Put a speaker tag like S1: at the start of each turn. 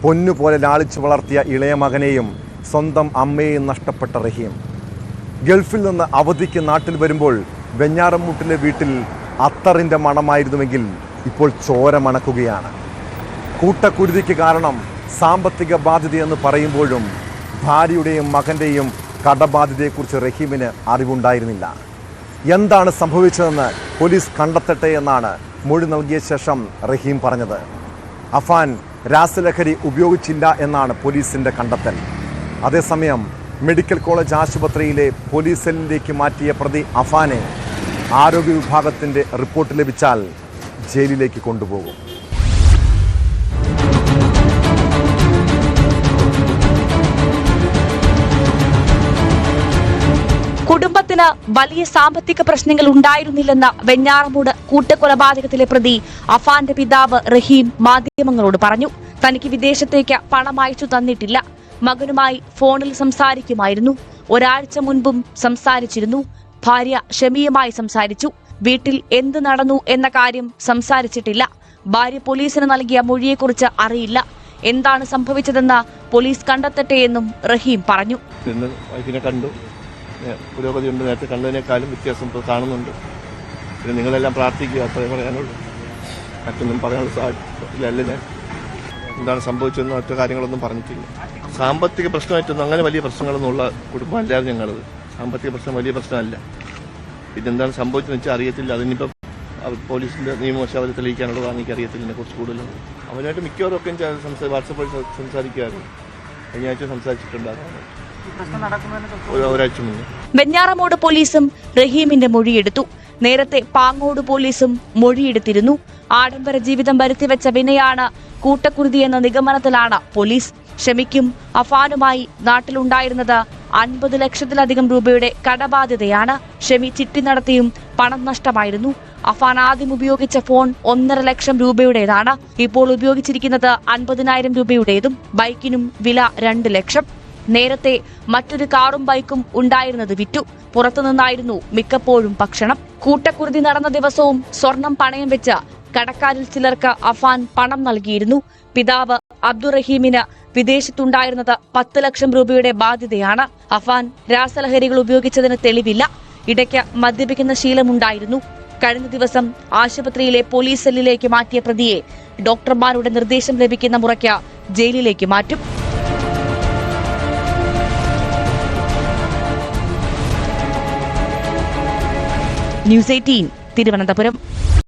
S1: പൊന്നുപോലെ ലാളിച്ചു വളർത്തിയ ഇളയ മകനെയും സ്വന്തം അമ്മയെയും നഷ്ടപ്പെട്ട റഹീം ഗൾഫിൽ നിന്ന് അവധിക്ക് നാട്ടിൽ വരുമ്പോൾ വെഞ്ഞാറമൂട്ടിലെ വീട്ടിൽ അത്തറിൻ്റെ മണമായിരുന്നുവെങ്കിൽ ഇപ്പോൾ ചോര മണക്കുകയാണ്. കൂട്ടക്കുരുതിക്ക് കാരണം സാമ്പത്തിക ബാധ്യതയെന്ന് പറയുമ്പോഴും ഭാര്യയുടെയും മകൻ്റെയും കടബാധ്യതയെക്കുറിച്ച് റഹീമിന് അറിവുണ്ടായിരുന്നില്ല. എന്താണ് സംഭവിച്ചതെന്ന് പോലീസ് കണ്ടെത്തട്ടെ എന്നാണ് മൊഴി നൽകിയ ശേഷം റഹീം പറഞ്ഞത്. അഫാൻ രാസലഹരി ഉപയോഗിച്ചില്ല എന്നാണ് പോലീസിൻ്റെ കണ്ടെത്തൽ. അതേസമയം മെഡിക്കൽ കോളേജ് ആശുപത്രിയിലെ പോലീസ് സെല്ലിലേക്ക് മാറ്റിയ പ്രതി അഫാനെ ആരോഗ്യ വിഭാഗത്തിൻ്റെ റിപ്പോർട്ട് ലഭിച്ചാൽ ജയിലിലേക്ക് കൊണ്ടുപോകും.
S2: കുടുംബത്തിന് വലിയ സാമ്പത്തിക പ്രശ്നങ്ങൾ ഉണ്ടായിരുന്നില്ലെന്ന വെഞ്ഞാറമൂട് കൂട്ടക്കൊലപാതകത്തിലെ പ്രതി അഫാന്റെ പിതാവ് റഹീം മാധ്യമങ്ങളോട് പറഞ്ഞു. തനിക്ക് വിദേശത്തേക്ക് പണം അയച്ചു തന്നിട്ടില്ല. മകനുമായി ഫോണിൽ സംസാരിക്കുമായിരുന്നു. ഒരാഴ്ച മുൻപും സംസാരിച്ചിരുന്നു. ഭാര്യ ഷമിയുമായി സംസാരിച്ചു. വീട്ടിൽ എന്ത് നടന്നു എന്ന കാര്യം സംസാരിച്ചിട്ടില്ല. ഭാര്യ പോലീസിന് നൽകിയ മൊഴിയെക്കുറിച്ച് അറിയില്ല. എന്താണ് സംഭവിച്ചതെന്ന് പോലീസ് കണ്ടെത്തട്ടെ എന്നും റഹീം പറഞ്ഞു.
S3: പുരോഗതിയുണ്ട്. നേരത്തെ കണ്ടതിനേക്കാളും വ്യത്യാസം ഇപ്പോൾ കാണുന്നുണ്ട്. പിന്നെ നിങ്ങളെല്ലാം പ്രാർത്ഥിക്കുക, അത്രേ പറയാനുള്ളൂ. മറ്റൊന്നും പറയാനുള്ള സാധ്യതയില്ല. ഞാൻ എന്താണ് സംഭവിച്ചതെന്ന് മറ്റു കാര്യങ്ങളൊന്നും പറഞ്ഞിട്ടില്ല. സാമ്പത്തിക പ്രശ്നമായിട്ടൊന്നും അങ്ങനെ വലിയ പ്രശ്നങ്ങളൊന്നും ഉള്ള കുടുംബമല്ലാതെ ഞങ്ങളത്. സാമ്പത്തിക പ്രശ്നം വലിയ പ്രശ്നമല്ല. പിന്നെന്താണ് സംഭവിച്ചതെന്ന് വെച്ചാൽ അറിയത്തില്ല. അതിനിപ്പം പോലീസിൻ്റെ നിയമവശം അവർ തെളിയിക്കാനുള്ളതാണ്. എനിക്ക് അറിയത്തില്ല ഇതിനെക്കുറിച്ച് കൂടുതലും. അവനായിട്ട് മിക്കവാറൊക്കെ വാട്സപ്പ് വഴി സംസാരിക്കാറുണ്ട്. കഴിഞ്ഞ ആഴ്ച സംസാരിച്ചിട്ടുണ്ടായിരുന്നു.
S2: വെഞ്ഞാറമൂട് പോലീസും റഹീമിന്റെ മൊഴിയെടുത്തു. നേരത്തെ പാങ്ങോട് പോലീസും മൊഴിയെടുത്തിരുന്നു. ആഡംബര ജീവിതം വരുത്തിവെച്ച വിനയാണ് കൂട്ടക്കുരുതി എന്ന നിഗമനത്തിലാണ് പോലീസ്. ഷമിക്കും അഫാനുമായി നാട്ടിലുണ്ടായിരുന്നത് 50 ലക്ഷത്തിലധികം രൂപയുടെ കടബാധ്യതയാണ്. ഷമി ചിട്ടി നടത്തിയും പണം നഷ്ടമായിരുന്നു. അഫാൻ ആദ്യം ഉപയോഗിച്ച ഫോൺ 1.5 ലക്ഷം രൂപയുടേതാണ്. ഇപ്പോൾ ഉപയോഗിച്ചിരിക്കുന്നത് 50,000 രൂപയുടേതും. ബൈക്കിനും വില 2 ലക്ഷം. നേരത്തെ മറ്റൊരു കാറും ബൈക്കും ഉണ്ടായിരുന്നത് വിറ്റു. പുറത്തുനിന്നായിരുന്നു മിക്കപ്പോഴും ഭക്ഷണം. കൂട്ടക്കുരുതി നടന്ന ദിവസവും സ്വർണം പണയം വെച്ച് കടക്കാരിൽ ചിലർക്ക് അഫാൻ പണം നൽകിയിരുന്നു. പിതാവ് അബ്ദുറഹീമിന് വിദേശത്തുണ്ടായിരുന്നത് 10 ലക്ഷം രൂപയുടെ ബാധ്യതയാണ്. അഫാൻ രാസലഹരികൾ ഉപയോഗിച്ചതിന് തെളിവില്ല. ഇടയ്ക്ക് മദ്യപിക്കുന്ന ശീലമുണ്ടായിരുന്നു. കഴിഞ്ഞ ദിവസം ആശുപത്രിയിലെ പോലീസ് സെല്ലിലേക്ക് മാറ്റിയ പ്രതിയെ ഡോക്ടർമാരുടെ നിർദ്ദേശം ലഭിക്കുന്ന മുറയ്ക്ക് ജയിലിലേക്ക് മാറ്റും. ന്യൂസ് 18 തിരുവനന്തപുരം.